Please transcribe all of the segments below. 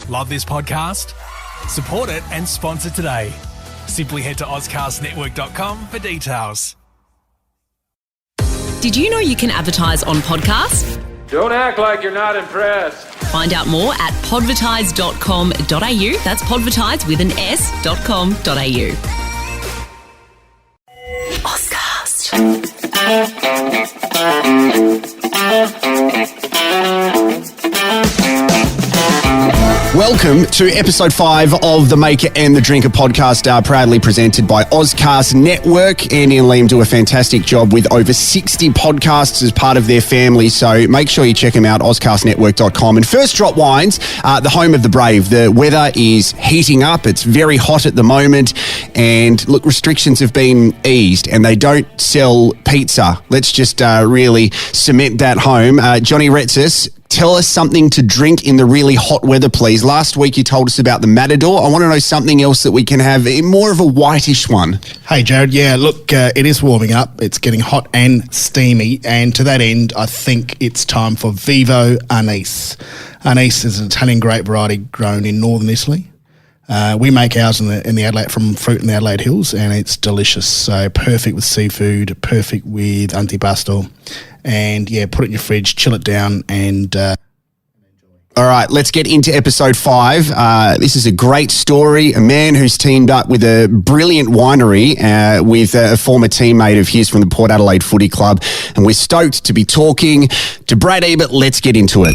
Love this podcast? Support it and sponsor today. Simply head to ozcastnetwork.com for details. Did you know you can advertise on podcasts? Don't act like you're not impressed. Find out more at podvertise.com.au. That's podvertise with an s.com.au. Ozcast. Welcome to episode 5 of the Maker and the Drinker podcast, proudly presented by Ozcast Network. Andy and Liam do a fantastic job with over 60 podcasts as part of their family, so make sure you check them out, ozcastnetwork.com. And First Drop Wines, the home of the brave. The weather is heating up. It's very hot at the moment. And look, restrictions have been eased and they don't sell pizza. Let's just really cement that home. Johnny Retsis, tell us something to drink in the really hot weather, please. Last week you told us about the Matador. I want to know something else that we can have, more of a whitish one. Hey, Jared. Yeah, look, it is warming up. It's getting hot and steamy. And to that end, I think it's time for Vivo Anise. Anise is an Italian grape variety grown in northern Italy. We make ours in the Adelaide, from fruit in the Adelaide Hills, and it's delicious. So perfect with seafood, perfect with antipasto. And yeah, put it in your fridge, chill it down, and enjoy. All right, let's get into episode 5. This is a great story. A man who's teamed up with a brilliant winery with a former teammate of his from the Port Adelaide Footy Club. And we're stoked to be talking to Brad Ebert. Let's get into it.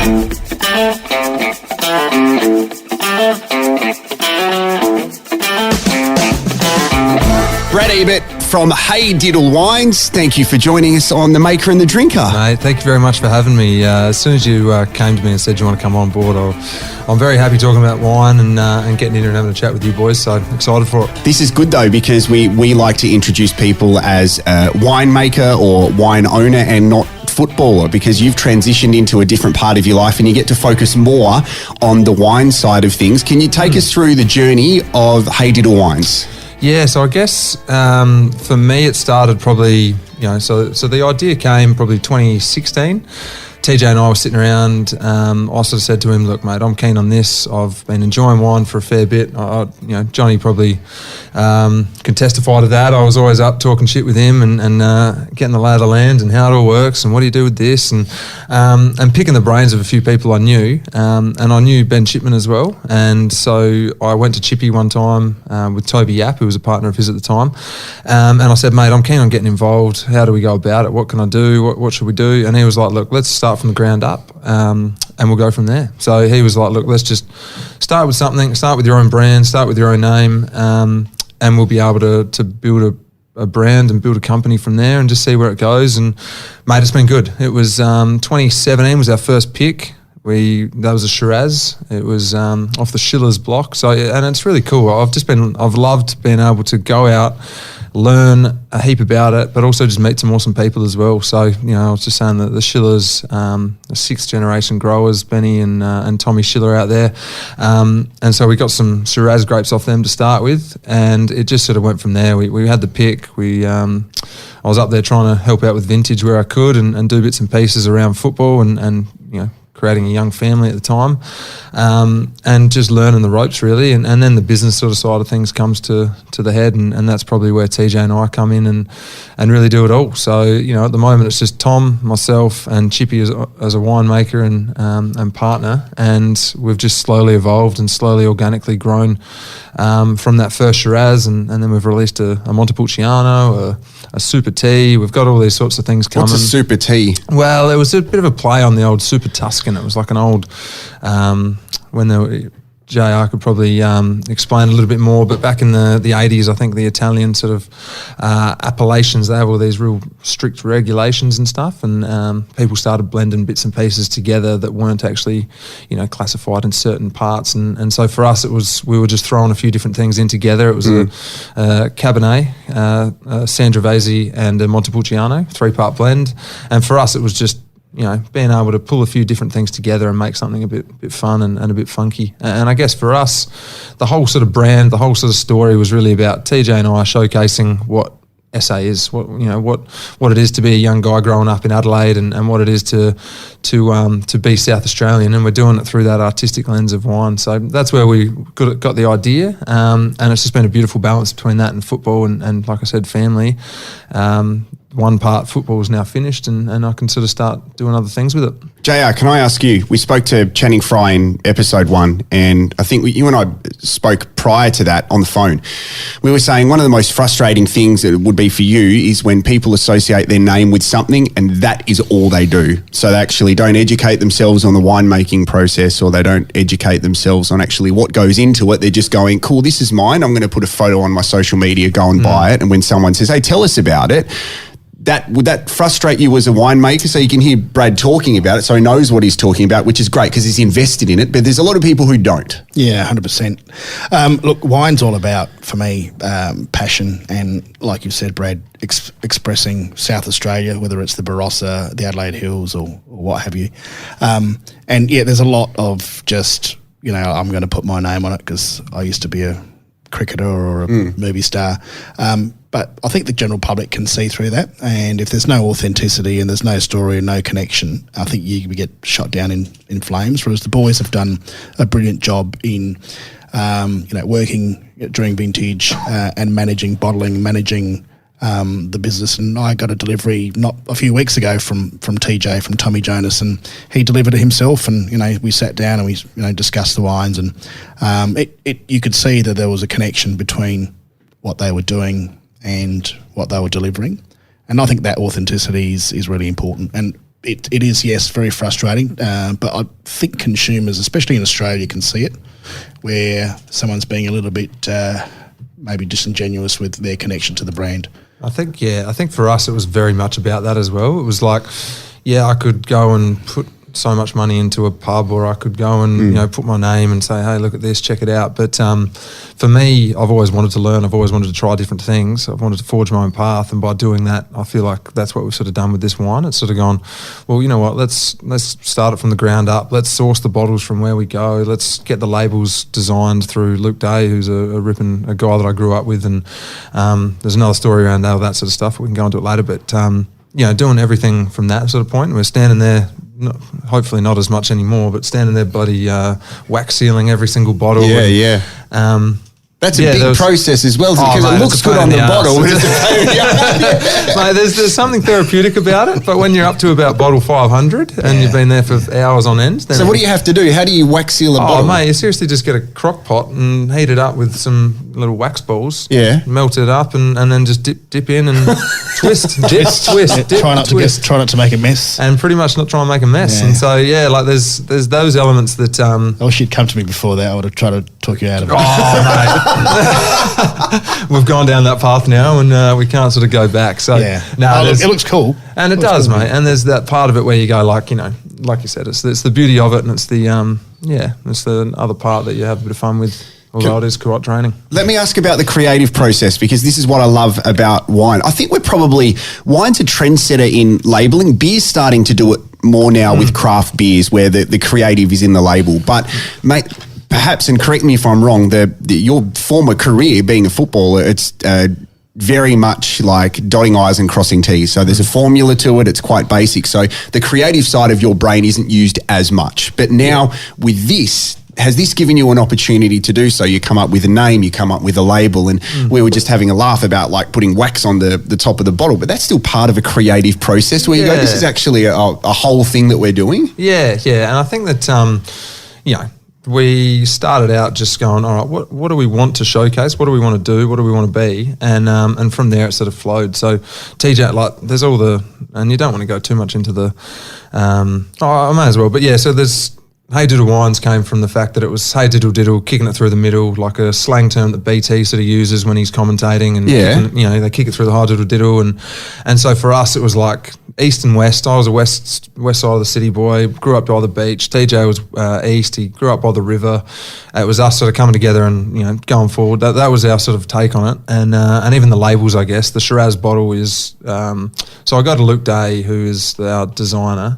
Brad Ebert from Hey Diddle Wines, thank you for joining us on The Maker and the Drinker. Mate, thank you very much for having me. As soon as you came to me and said you want to come on board, I'm very happy talking about wine and getting in here and having a chat with you boys, so excited for it. This is good though, because we like to introduce people as a winemaker or wine owner and not footballer, because you've transitioned into a different part of your life and you get to focus more on the wine side of things. Can you take us through the journey of Hey Diddle Wines? Yeah, so I guess for me it started probably, so the idea came probably 2016. TJ and I were sitting around. I sort of said to him, "Look, mate, I'm keen on this. I've been enjoying wine for a fair bit. Johnny probably can testify to that. I was always up talking shit with him and getting the lay of the land and how it all works and what do you do with this and picking the brains of a few people I knew. And I knew Ben Shipman as well. And so I went to Chippy one time with Toby Yap, who was a partner of his at the time. And I said, mate, I'm keen on getting involved. How do we go about it? What can I do? What should we do? And he was like, look, let's start from the ground up and we'll go from there. So he was like, look, let's just start with something, start with your own brand, start with your own name, and we'll be able to build a brand and build a company from there and just see where it goes. And mate, it's been good. It was 2017 was our first pick. That was a Shiraz. It was off the Shiraz block. So, and it's really cool. I've loved being able to go out, learn a heap about it, but also just meet some awesome people as well. So, I was just saying that the Schillers, the 6th generation growers, Benny and Tommy Schiller out there. And so we got some Shiraz grapes off them to start with, and it just sort of went from there. We had the pick. I was up there trying to help out with vintage where I could and do bits and pieces around football and creating a young family at the time, and just learning the ropes really, and then the business sort of side of things comes to the head, and that's probably where TJ and I come in and really do it all. So at the moment it's just Tom, myself, and Chippy as a winemaker and partner, and we've just slowly evolved and slowly organically grown from that first Shiraz, and then we've released a Montepulciano, a Super Tea. We've got all these sorts of things coming. What's a Super Tea? Well, it was a bit of a play on the old Super Tuscan. It was like an old, when they were, JR could probably explain a little bit more, but back in the 80s, I think the Italian sort of appellations, they have all these real strict regulations and stuff, and people started blending bits and pieces together that weren't actually, classified in certain parts, and so for us we were just throwing a few different things in together. It was a Cabernet, Sangiovese and a Montepulciano, 3-part blend, and for us it was just being able to pull a few different things together and make something a bit fun and a bit funky. And I guess for us, the whole sort of brand, the whole sort of story was really about TJ and I showcasing what SA is, what it is to be a young guy growing up in Adelaide, and what it is to be South Australian, and we're doing it through that artistic lens of wine. So that's where we got the idea, and it's just been a beautiful balance between that and football, and like I said, family. One part football is now finished, and I can sort of start doing other things with it. JR, can I ask you, we spoke to Channing Fry in episode 1, and I think you and I spoke prior to that on the phone. We were saying one of the most frustrating things that it would be for you is when people associate their name with something and that is all they do. So they actually don't educate themselves on the winemaking process, or they don't educate themselves on actually what goes into it. They're just going, cool, this is mine. I'm going to put a photo on my social media, go and buy it. And when someone says, hey, tell us about it, would that frustrate you as a winemaker? So you can hear Brad talking about it, so he knows what he's talking about, which is great because he's invested in it. But there's a lot of people who don't. Yeah, 100%. Look, wine's all about, for me, passion, and like you said, Brad, expressing South Australia, whether it's the Barossa, the Adelaide Hills, or what have you. And yeah, there's a lot of just, I'm going to put my name on it because I used to be a cricketer or a movie star. But I think the general public can see through that, and if there's no authenticity and there's no story and no connection, I think you get shot down in flames. Whereas the boys have done a brilliant job in, working during vintage and managing bottling, managing the business. And I got a delivery not a few weeks ago from TJ, from Tommy Jonas, and he delivered it himself. And we sat down and we discussed the wines, and you could see that there was a connection between what they were doing and what they were delivering. And I think that authenticity is really important. And it is, yes, very frustrating, but I think consumers, especially in Australia, can see it, where someone's being a little bit maybe disingenuous with their connection to the brand. I think for us it was very much about that as well. It was like, I could go and put so much money into a pub, or I could go and put my name and say, hey, look at this, check it out. But for me, I've always wanted to learn. I've always wanted to try different things. I've wanted to forge my own path, and by doing that, I feel like that's what we've sort of done with this wine. It's sort of gone, well, you know what, let's start it from the ground up. Let's source the bottles from where we go. Let's get the labels designed through Luke Day, who's a guy that I grew up with, and there's another story around all that sort of stuff. We can go into it later, but doing everything from that sort of point. We're standing there, hopefully not as much anymore, but standing there bloody wax sealing every single bottle. That's a big process as well, because it looks good on the bottle. Mate, there's something therapeutic about it, but when you're up to about bottle 500 and you've been there for hours on end. Then so what do you have to do? How do you wax seal a bottle? Oh, mate, you seriously just get a crock pot and heat it up with some little wax balls. Yeah. Melt it up and then just dip in and twist, twist, dip, try not to make a mess. And pretty much not try and make a mess. Yeah. And so, there's those elements that... I wish you'd come to me before that. I would have tried to talk you out of it. Oh, mate. We've gone down that path now, and we can't sort of go back. So it looks cool, and it does, mate. And there's that part of it where you go, like you said, it's the beauty of it, and it's the it's the other part that you have a bit of fun with. Although it is quite draining. Let me ask about the creative process, because this is what I love about wine. I think wine's a trendsetter in labelling. Beer's starting to do it more now with craft beers, where the creative is in the label. But, mate, perhaps, and correct me if I'm wrong, your former career being a footballer, it's very much like dotting I's and crossing T's. So there's a formula to it. It's quite basic. So the creative side of your brain isn't used as much. But now with this, has this given you an opportunity to do so? You come up with a name, you come up with a label, and we were just having a laugh about like putting wax on the top of the bottle, but that's still part of a creative process where you go, this is actually a whole thing that we're doing. Yeah. And I think that, we started out just going, all right, what do we want to showcase? What do we want to do? What do we want to be? And from there it sort of flowed. So TJ, there's all and you don't want to go too much into the, I may as well, but so there's, Hey Diddle Wines came from the fact that it was Hey Diddle Diddle, kicking it through the middle, like a slang term that BT sort of uses when he's commentating, and they kick it through the high diddle diddle, and so for us it was like east and west. I was a west side of the city boy, grew up by the beach. TJ was east, he grew up by the river. It was us sort of coming together and going forward. That was our sort of take on it, and even the labels, I guess. The Shiraz bottle is so I go to Luke Day, who is our designer,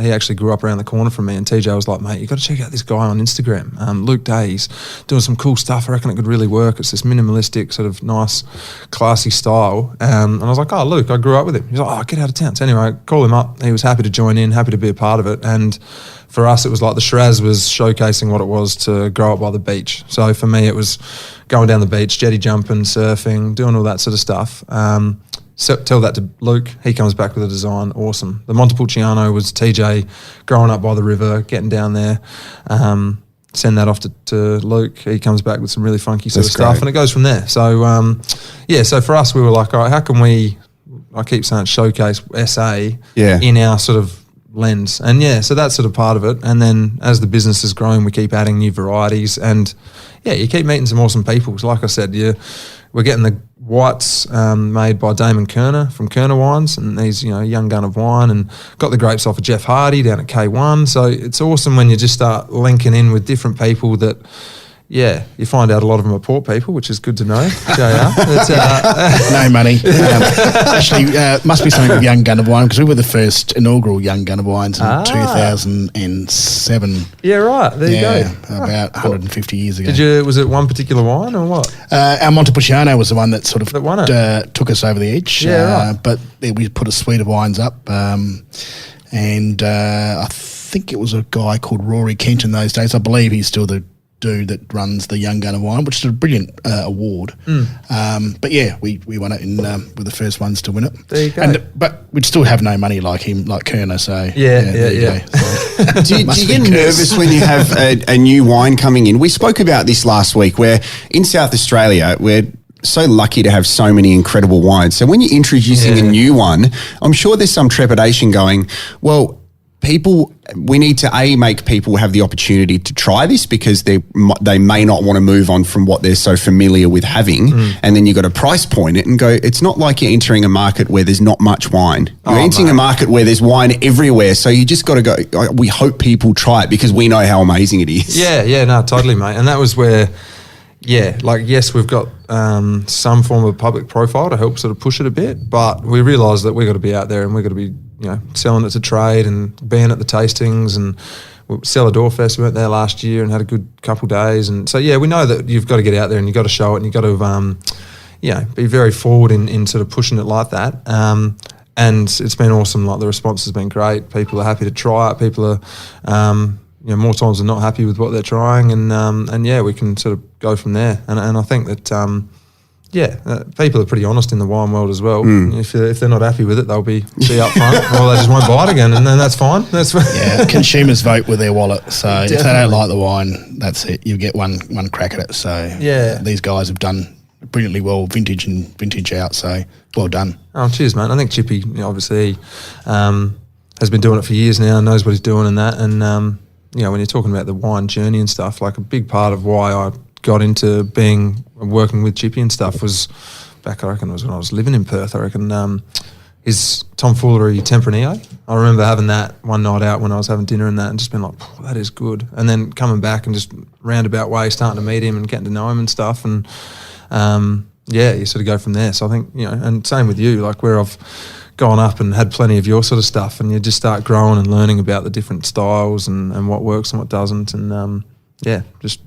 he actually grew up around the corner from me, and TJ was like, mate, you got to check out this guy on Instagram, Luke Day. He's doing some cool stuff. I reckon it could really work. It's this minimalistic sort of nice, classy style. And I was like, oh, Luke, I grew up with him. He's like, oh, get out of town. So anyway, I call him up. He was happy to join in, happy to be a part of it. And for us, it was like the Shiraz was showcasing what it was to grow up by the beach. So for me, it was going down the beach, jetty jumping, surfing, doing all that sort of stuff. So tell that to Luke. He comes back with a design. Awesome. The Montepulciano was TJ growing up by the river, getting down there. Send that off to Luke. He comes back with some really funky sort of stuff, and it goes from there. So, so for us, we were like, all right, how can we, I keep saying showcase SA in our sort of lens. And so that's sort of part of it. And then as the business has grown, we keep adding new varieties, and you keep meeting some awesome people. So like I said, we're getting the whites made by Damon Kerner from Kerner Wines, and he's a young gun of wine, and got the grapes off of Jeff Hardy down at K1. So it's awesome when you just start linking in with different people that, you find out a lot of them are poor people, which is good to know. No money. Actually, must be something with Young Gun of Wine, because we were the first inaugural Young Gun of Wines in 2007. Yeah, right. There you go. About 150 years ago. Was it one particular wine or what? Our Montepulciano was the one that sort of won it. Took us over the edge. Yeah, right. But we put a suite of wines up, and I think it was a guy called Rory Kent in those days. I believe he's still the dude that runs the Young Gun of Wine, which is a brilliant award. But we won it and we're the first ones to win it. There you go. But we'd still have no money like him, like Kerner. So So, do you get nervous when you have a new wine coming in? We spoke about this last week, where in South Australia we're so lucky to have so many incredible wines. So when you're introducing a new one, I'm sure there's some trepidation going, well, we need to make people have the opportunity to try this, because they may not want to move on from what they're so familiar with having. And then you've got to price point it and go, it's not like you're entering a market where there's not much wine. You're entering a market where there's wine everywhere. So you just got to go, we hope people try it because we know how amazing it is. Yeah, no, totally, mate. And that was where, yes, we've got some form of public profile to help sort of push it a bit, but we realise that we've got to be out there and we've got to be, selling it to trade and being at the tastings. And Cellador Fest, we went there last year and had a good couple of days. And so, we know that you've got to get out there and you've got to show it, and you've got to, be very forward in sort of pushing it like that. And it's been awesome. Like, the response has been great. People are happy to try it. People are, more times than not happy with what they're trying, and we can sort of go from there. And I think that people are pretty honest in the wine world as well. If they're not happy with it, they'll be up front, or they just won't buy it again, and then that's fine. Consumers vote with their wallet. So Definitely. If they don't like the wine, that's it. You get one crack at it. So these guys have done brilliantly well, vintage and vintage out. So well done. Oh, cheers, mate. I think Chippy, obviously, has been doing it for years now, knows what he's doing and that, and when you're talking about the wine journey and stuff, like, a big part of why I got into working with Chippy and stuff was back, I reckon it was when I was living in Perth. I reckon his tomfoolery Tempranillo. I remember having that one night out when I was having dinner and that, and just been like, that is good. And then coming back and just roundabout way starting to meet him and getting to know him and stuff. And you sort of go from there. So I think, and same with you, like, where I've gone up and had plenty of your sort of stuff, and you just start growing and learning about the different styles and what works and what doesn't, and just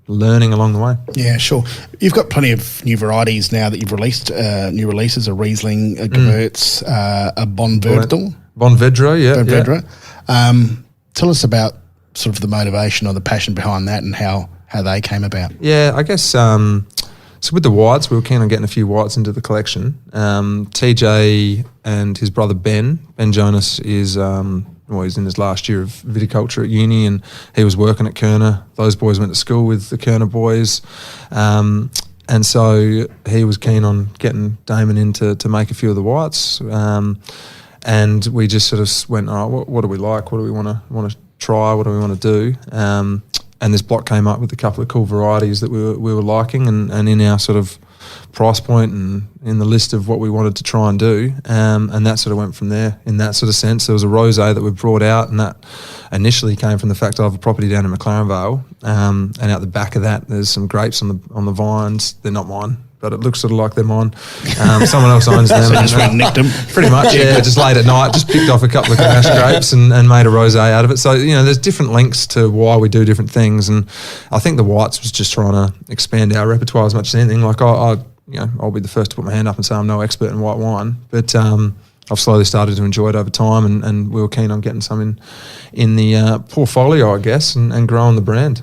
learning along the way. Yeah, sure. You've got plenty of new varieties now that you've released, new releases, a Riesling, a Gewurz, a Bonvedro. Bonvedro. Tell us about sort of the motivation or the passion behind that and how they came about. Yeah, I guess so with the whites, we were keen on getting a few whites into the collection. TJ and his brother Ben Jonas is he's in his last year of viticulture at uni, and he was working at Kerner. Those boys went to school with the Kerner boys. And so he was keen on getting Damon in to make a few of the whites. And we just sort of went, all right, what do we like? What do we want to try? What do we want to do? And this block came up with a couple of cool varieties that we were liking, and in our sort of price point and in the list of what we wanted to try and do, and that sort of went from there in that sort of sense. There was a rosé that we brought out, and that initially came from the fact I have a property down in McLaren Vale, and out the back of that there's some grapes on the vines. They're not mine, but it looks sort of like they're mine. Someone else owns them. So you just went and nicked them? Pretty much, yeah. Just late at night, just picked off a couple of Grenache grapes and made a rosé out of it. So, there's different links to why we do different things. And I think the whites was just trying to expand our repertoire as much as anything. Like I'll be the first to put my hand up and say I'm no expert in white wine, but I've slowly started to enjoy it over time, and we were keen on getting some in the portfolio, I guess, and growing the brand.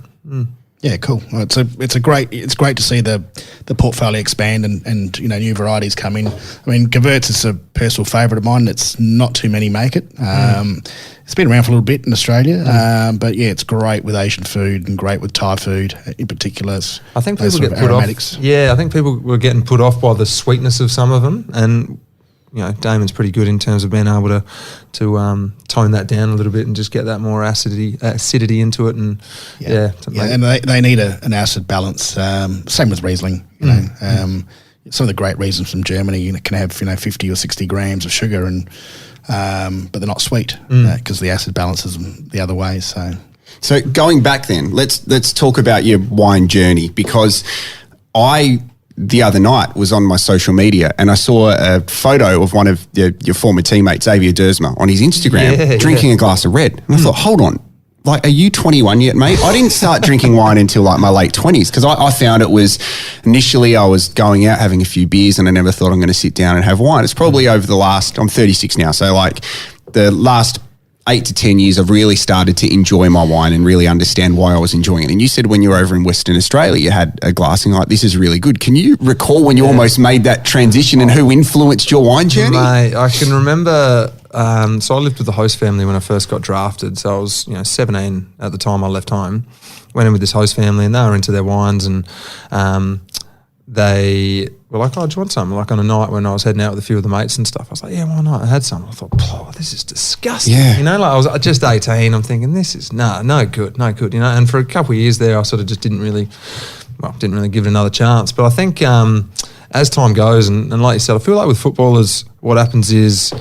Yeah, cool. Well, it's great to see the portfolio expand and new varieties come in. I mean, Gewurz is a personal favourite of mine. It's not too many make it. It's been around for a little bit in Australia, but yeah, it's great with Asian food and great with Thai food in particular. I think people get put off. Yeah, I think people were getting put off by the sweetness of some of them, and Damon's pretty good in terms of being able to tone that down a little bit and just get that more acidity into it, and and they need an acid balance. Same with Riesling, some of the great Rieslings from Germany can have 50 or 60 grams of sugar, and but they're not sweet because the acid balances them the other way. So going back then, let's talk about your wine journey, because the other night was on my social media and I saw a photo of one of your former teammates, Xavier Dersma, on his Instagram drinking a glass of red. And I thought, hold on, are you 21 yet, mate? I didn't start drinking wine until my late 20s, because I found it was, initially I was going out having a few beers and I never thought I'm going to sit down and have wine. It's probably over I'm 36 now, so the last 8 to 10 years, I've really started to enjoy my wine and really understand why I was enjoying it. And you said when you were over in Western Australia, you had a glass and this is really good. Can you recall when you almost made that transition and who influenced your wine journey? Mate, I can remember, so I lived with the host family when I first got drafted. So I was 17 at the time I left home. Went in with this host family and they were into their wines, and they were like, oh, do you want some? Like on a night when I was heading out with a few of the mates and stuff, I was like, yeah, why not? I had some. I thought, this is disgusting. Yeah. I was just 18. I'm thinking, this is no good. And for a couple of years there, I sort of just didn't really give it another chance. But I think as time goes, and like you said, I feel like with footballers, what happens is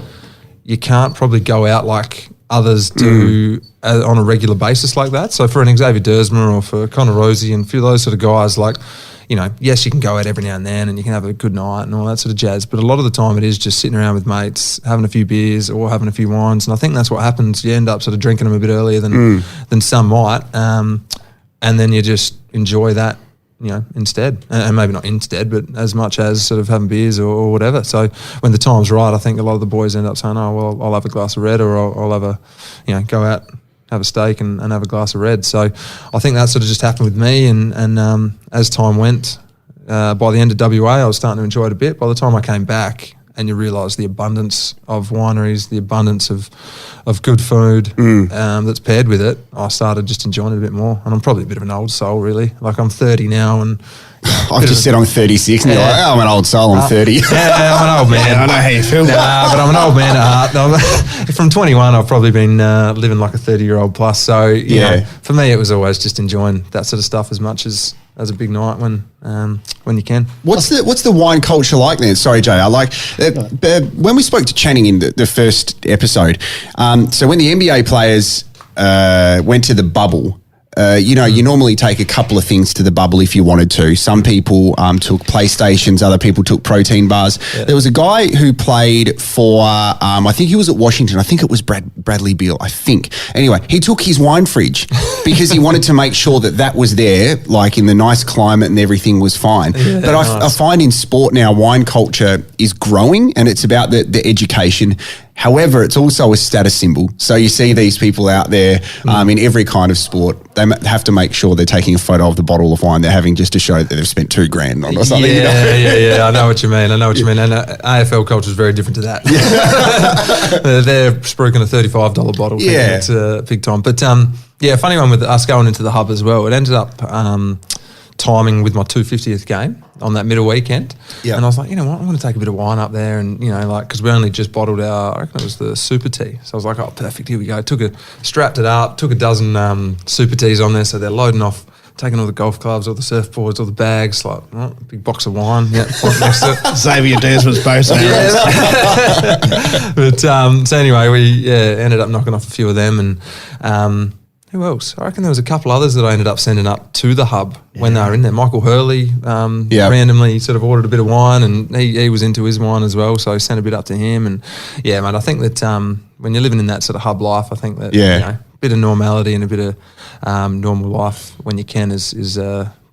you can't probably go out like others do on a regular basis like that. So for an Xavier Dersma or for Connor Rosie and a few of those sort of guys, yes, you can go out every now and then and you can have a good night and all that sort of jazz, but a lot of the time it is just sitting around with mates, having a few beers or having a few wines, and I think that's what happens. You end up sort of drinking them a bit earlier than some might, and then you just enjoy that, instead, and maybe not instead, but as much as sort of having beers or whatever. So when the time's right, I think a lot of the boys end up saying, oh, well, I'll have a glass of red, or I'll have go out, have a steak and have a glass of red. So I think that sort of just happened with me, and as time went, by the end of WA, I was starting to enjoy it a bit. By the time I came back, and you realise the abundance of wineries, the abundance of good food that's paired with it, I started just enjoying it a bit more. And I'm probably a bit of an old soul, really. Like, I'm 30 now, and I've just said I'm 36, and you're like, oh, I'm an old soul, I'm 30. Yeah, I'm an old man. I know how you feel. Nah, but I'm an old man at heart. From 21, I've probably been living like a 30-year-old plus. So, you know, for me, it was always just enjoying that sort of stuff as much as a big night when you can. What's the wine culture like then? Sorry, Jay. When we spoke to Channing in the first episode, so when the NBA players went to the bubble, you normally take a couple of things to the bubble if you wanted to. Some people took PlayStations, other people took protein bars. Yeah. There was a guy who played for, I think he was at Washington. I think it was Bradley Beal, I think. Anyway, he took his wine fridge because he wanted to make sure that was there, like in the nice climate and everything was fine. Yeah, but I find in sport now, wine culture is growing, and it's about the education. However, it's also a status symbol. So you see these people out there in every kind of sport. They have to make sure they're taking a photo of the bottle of wine they're having just to show that they've spent $2,000 on or something. Yeah. I know what you mean. And AFL culture is very different to that. They're spruiking a $35 bottle. Yeah. It's big time. But funny one with us going into the hub as well. It ended up timing with my 250th game on that middle weekend. Yep. And I was like, you know what, I'm going to take a bit of wine up there, and, because we only just bottled I reckon it was the Super Tea. So I was like, oh, perfect, here we go. Strapped it up, took a dozen Super Teas on there, so they're loading off, taking all the golf clubs, all the surfboards, all the bags, big box of wine, point next to it. Xavier Desmond's post. But so anyway, we ended up knocking off a few of them, and Who else? I reckon there was a couple others that I ended up sending up to the hub when they were in there. Michael Hurley randomly sort of ordered a bit of wine, and he was into his wine as well, so I sent a bit up to him. And yeah, mate, I think that when you're living in that sort of hub life, I think that a bit of normality and a bit of normal life when you can is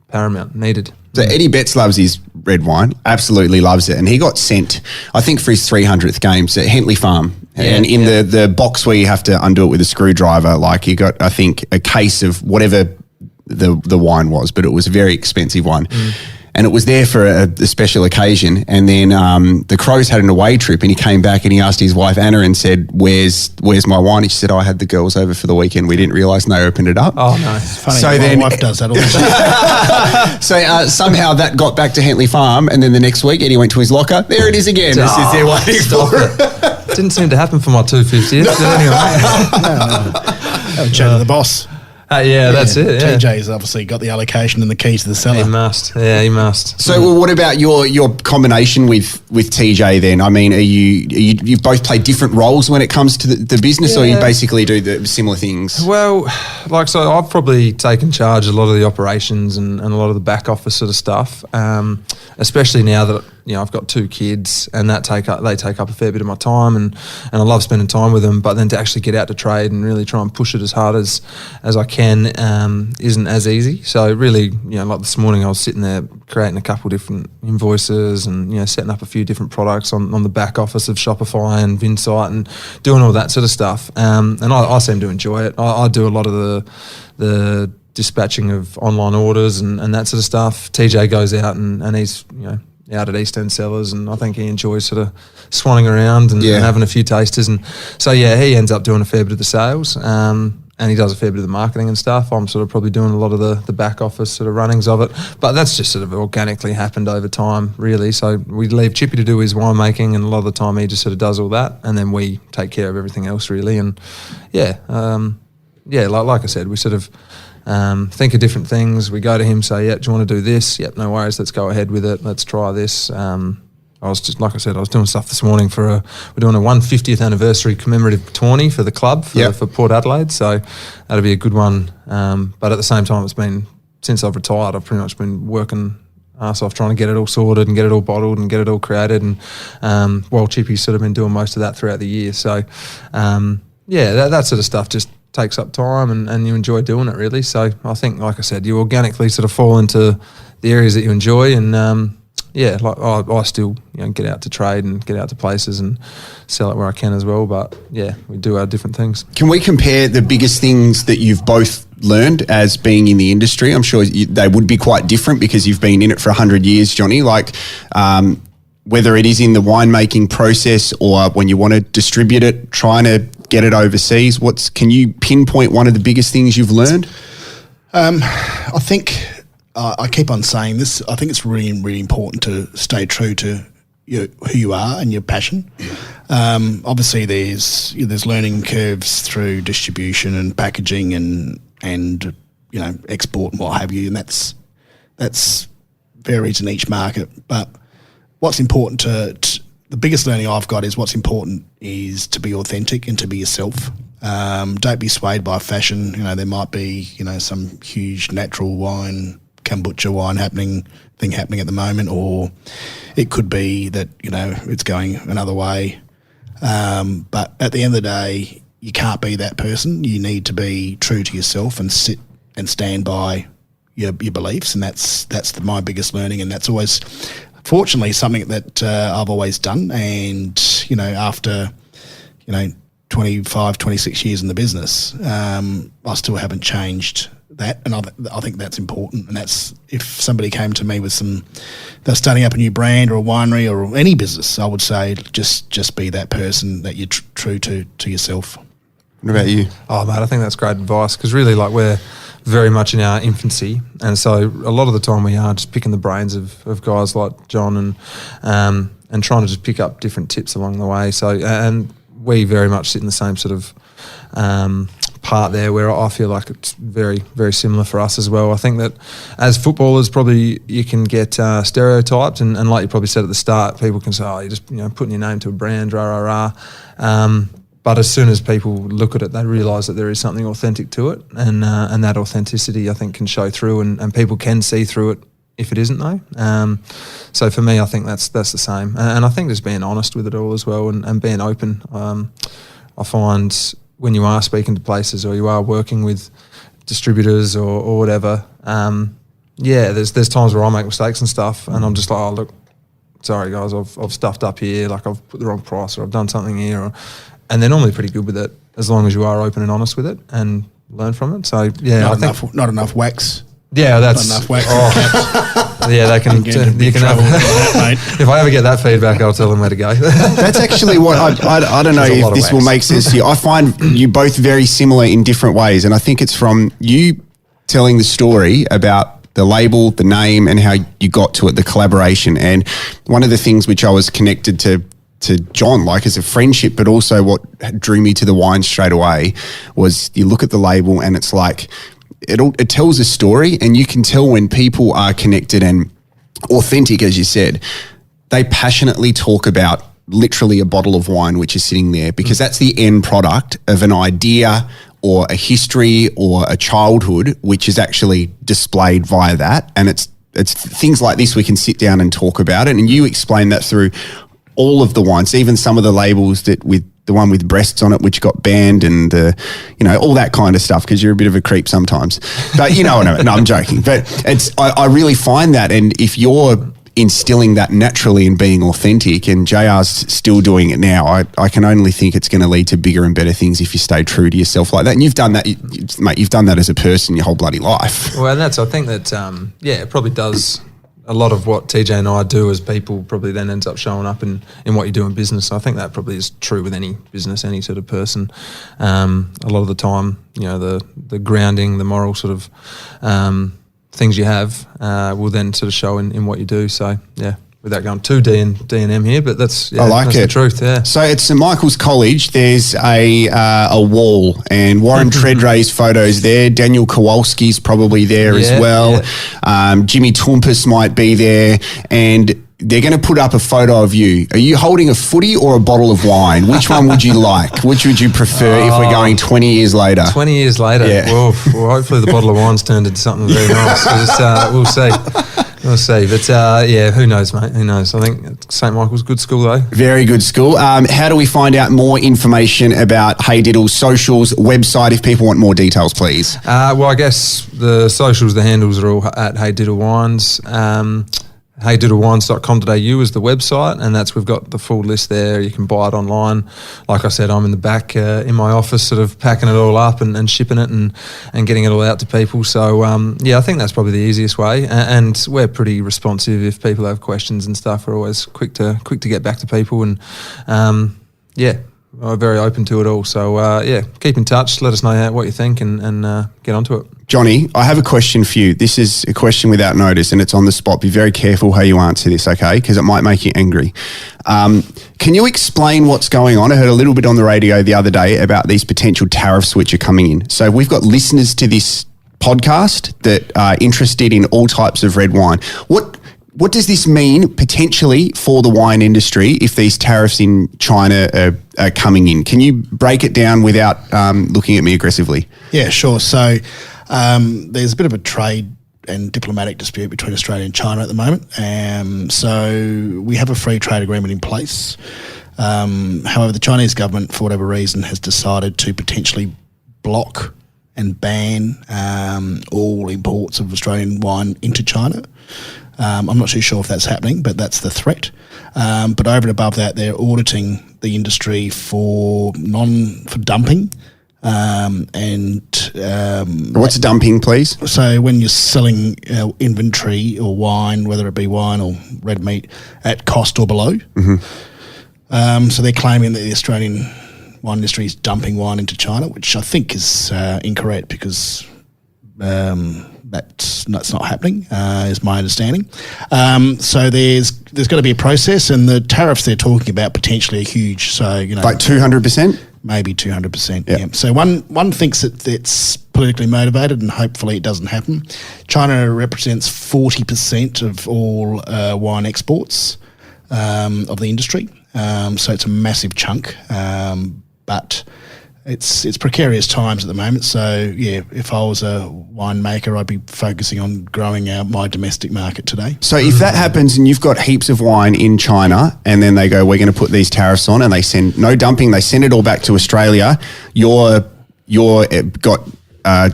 paramount, needed. So Eddie Betts loves his red wine, absolutely loves it. And he got sent, I think, for his 300th game at Hentley Farm. And in the box where you have to undo it with a screwdriver, like he got, I think, a case of whatever the wine was, but it was a very expensive one. And it was there for a special occasion. And then the Crows had an away trip, and he came back and he asked his wife Anna and said, where's my wine? And she said, I had the girls over for the weekend. We didn't realise, and they opened it up. Oh, no. It's funny. So my wife does that all the time. So somehow that got back to Hentley Farm, and then the next week Eddie went to his locker. There it is again. It's just there waiting for it. Didn't seem to happen for my 250th, but anyway. Have a chat to the boss. That's it. Yeah. TJ's obviously got the allocation and the keys to the cellar. He must. Yeah, he must. So, well, what about your combination with TJ then? I mean, you both play different roles when it comes to the business, or you basically do the similar things? Well, so I've probably taken charge of a lot of the operations and a lot of the back office sort of stuff, especially now that I've got 2 kids, and they take up a fair bit of my time, and I love spending time with them. But then to actually get out to trade and really try and push it as hard as I can isn't as easy. So really, like this morning, I was sitting there creating a couple different invoices and setting up a few different products on the back office of Shopify and Vinsite and doing all that sort of stuff. And I seem to enjoy it. I do a lot of the dispatching of online orders and that sort of stuff. TJ goes out and he's out at East End Cellars, and I think he enjoys sort of swanning around and having a few tasters. And so, he ends up doing a fair bit of the sales, and he does a fair bit of the marketing and stuff. I'm sort of probably doing a lot of the back office sort of runnings of it. But that's just sort of organically happened over time, really. So we leave Chippy to do his winemaking, and a lot of the time he just sort of does all that, and then we take care of everything else, really. And like I said, we sort of think of different things. We go to him, say, do you want to do this? Yep, no worries, let's go ahead with it. Let's try this. I was just, like I said, I was doing stuff this morning we're doing a 150th anniversary commemorative tourney for the club for Port Adelaide. So that'll be a good one. But at the same time, it's been, since I've retired, I've pretty much been working arse off trying to get it all sorted and get it all bottled and get it all created. And while Chippy's sort of been doing most of that throughout the year. So that sort of stuff just takes up time and you enjoy doing it, really. So I think, like I said, you organically sort of fall into the areas that you enjoy, and I still get out to trade and get out to places and sell it where I can as well. But we do our different things. Can we compare the biggest things that you've both learned as being in the industry? I'm sure they would be quite different because you've been in it for 100 years, Johnny. Like whether it is in the winemaking process or when you want to distribute it, trying to get it overseas, can you pinpoint one of the biggest things you've learned? I think I keep on saying this. I think it's really, really important to stay true to who you are and your passion. Obviously, there's learning curves through distribution and packaging and export and what have you, and that's varies in each market. But what's important the biggest learning I've got is what's important is to be authentic and to be yourself. Don't be swayed by fashion. There might be some huge natural wine, kombucha wine happening at the moment, or it could be that it's going another way. But at the end of the day, you can't be that person. You need to be true to yourself and sit and stand by your beliefs, and that's my biggest learning, and that's always, fortunately, something that I've always done. And after 25, 26 years in the business, I still haven't changed that, and I think that's important. And that's, if somebody came to me with they're starting up a new brand or a winery or any business, I would say just be that person, that you're true to yourself. What about you? Oh, mate, I think that's great advice, because really, we're very much in our infancy, and so a lot of the time we are just picking the brains of guys like John and trying to just pick up different tips along the way. So, and we very much sit in the same sort of part there, where I feel like it's very, very similar for us as well. I think that as footballers, probably you can get stereotyped, and like you probably said at the start, people can say, you're just putting your name to a brand, rah, rah, rah. But as soon as people look at it, they realise that there is something authentic to it, and that authenticity, I think, can show through, and people can see through it if it isn't though. So for me, I think that's the same, and I think just being honest with it all as well, and being open. I find when you are speaking to places or you are working with distributors or whatever, there's times where I make mistakes and stuff, and I'm just like, oh look, sorry guys, I've stuffed up here, like I've put the wrong price or I've done something here, and they're normally pretty good with it as long as you are open and honest with it and learn from it. So yeah, not enough wax. Yeah, that's not enough wax. Yeah, they can. You can have. If I ever get that feedback, I'll tell them where to go. That's actually what I don't know if this will make sense to you. I find you both very similar in different ways, and I think it's from you telling the story about the label, the name, and how you got to it, the collaboration. And one of the things which I was connected to John, like as a friendship, but also what drew me to the wine straight away was you look at the label and it's like it tells a story, and you can tell when people are connected and authentic, as you said. They passionately talk about literally a bottle of wine which is sitting there, because that's the end product of an idea or a history or a childhood which is actually displayed via that. And it's things like this we can sit down and talk about it, and you explain that through all of the wines, even some of the labels that with the one with breasts on it, which got banned, and all that kind of stuff, because you're a bit of a creep sometimes. But you know what I mean. No, I'm joking. But I really find that, and if you're instilling that naturally and being authentic, and JR's still doing it now, I can only think it's going to lead to bigger and better things if you stay true to yourself like that. And you've done that, mate. You've done that as a person your whole bloody life. Well, and I think that it probably does. A lot of what TJ and I do as people probably then ends up showing up in what you do in business. So I think that probably is true with any business, any sort of person. A lot of the time, the grounding, the moral sort of things you have will then sort of show in what you do. So yeah, without going too D&M here, but that's the truth. Yeah. So at St Michael's College, there's a wall, and Warren Treadray's photos there. Daniel Kowalski's probably there as well. Yeah. Jimmy Tompus might be there, and they're going to put up a photo of you. Are you holding a footy or a bottle of wine? Which one would you like? Which would you prefer if we're going 20 years later? 20 years later? Yeah. Well, hopefully the bottle of wine's turned into something very nice. We'll see. We'll see. But who knows, mate? Who knows? I think St Michael's good school, though. Very good school. How do we find out more information about Hey Diddle's socials, website, if people want more details, please? Well, I guess the socials, the handles are all at Hey Diddle Wines. HeyDiddleWines.com.au is the website, and we've got the full list there. You can buy it online. Like I said, I'm in the back in my office sort of packing it all up and shipping it and getting it all out to people. So, I think that's probably the easiest way. And we're pretty responsive. If people have questions and stuff, we're always quick to get back to people. And, we're very open to it all. So, keep in touch. Let us know what you think and get onto it. Johnny, I have a question for you. This is a question without notice, and it's on the spot. Be very careful how you answer this, okay? Because it might make you angry. Can you explain what's going on? I heard a little bit on the radio the other day about these potential tariffs which are coming in. So we've got listeners to this podcast that are interested in all types of red wine. What does this mean potentially for the wine industry if these tariffs in China are coming in? Can you break it down without looking at me aggressively? Yeah, sure. So there's a bit of a trade and diplomatic dispute between Australia and China at the moment. So we have a free trade agreement in place. However, the Chinese government, for whatever reason, has decided to potentially block and ban all imports of Australian wine into China. I'm not too sure if that's happening, but that's the threat. But over and above that, they're auditing the industry for dumping. What's dumping, please? So when you're selling inventory or wine, whether it be wine or red meat, at cost or below. Mm-hmm. So they're claiming that the Australian wine industry is dumping wine into China, which I think is incorrect, because that's not happening, is my understanding. So there's got to be a process, and the tariffs they're talking about potentially are huge. So like 200%, maybe 200%. Yeah. So one thinks that it's politically motivated, and hopefully it doesn't happen. China represents 40% of all wine exports of the industry. So it's a massive chunk. but it's precarious times at the moment. So yeah, if I was a winemaker, I'd be focusing on growing my domestic market today. So if that happens and you've got heaps of wine in China and then they go, we're going to put these tariffs on, and they send no dumping, they send it all back to Australia, you're got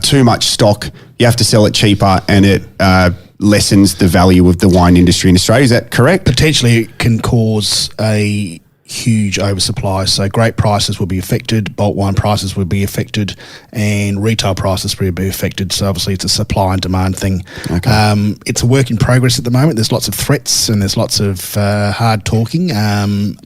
too much stock, you have to sell it cheaper, and it lessens the value of the wine industry in Australia. Is that correct? Potentially it can cause a huge oversupply, so grape prices will be affected, bulk wine prices will be affected, and retail prices will be affected. So obviously it's a supply and demand thing. Okay. It's a work in progress at the moment. There's lots of threats and there's lots of hard talking.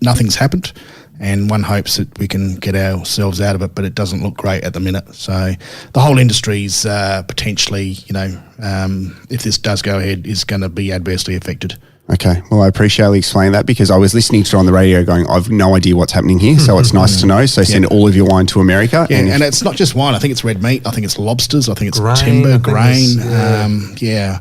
Nothing's happened, and one hopes that we can get ourselves out of it, but it doesn't look great at the minute. So the whole industry's potentially, if this does go ahead, is going to be adversely affected. Okay, well, I appreciate you explaining that, because I was listening to it on the radio going, I've no idea what's happening here, so it's nice to know. So send all of your wine to America. Yeah, and it's not just wine. I think it's red meat. I think it's lobsters. I think it's Grain, timber, I think grain. Yeah.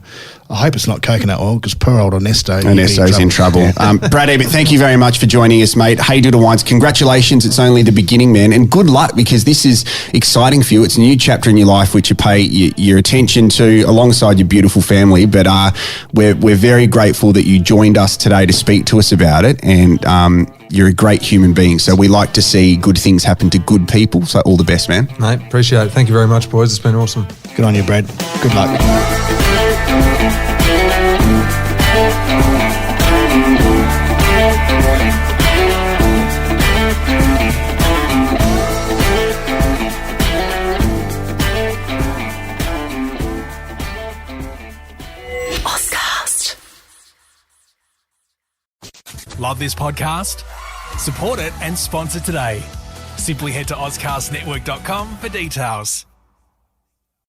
I hope it's not coconut oil, because poor old Ernesto. Ernesto's in trouble. Brad Ebert, thank you very much for joining us, mate. Hey Diddle Wines, congratulations. It's only the beginning, man. And good luck, because this is exciting for you. It's a new chapter in your life, which you pay your attention to alongside your beautiful family. But we're very grateful that you joined us today to speak to us about it. And you're a great human being. So we like to see good things happen to good people. So all the best, man. Mate, appreciate it. Thank you very much, boys. It's been awesome. Good on you, Brad. Good luck. Love this podcast? Support it and sponsor today. Simply head to AuscastNetwork.com for details.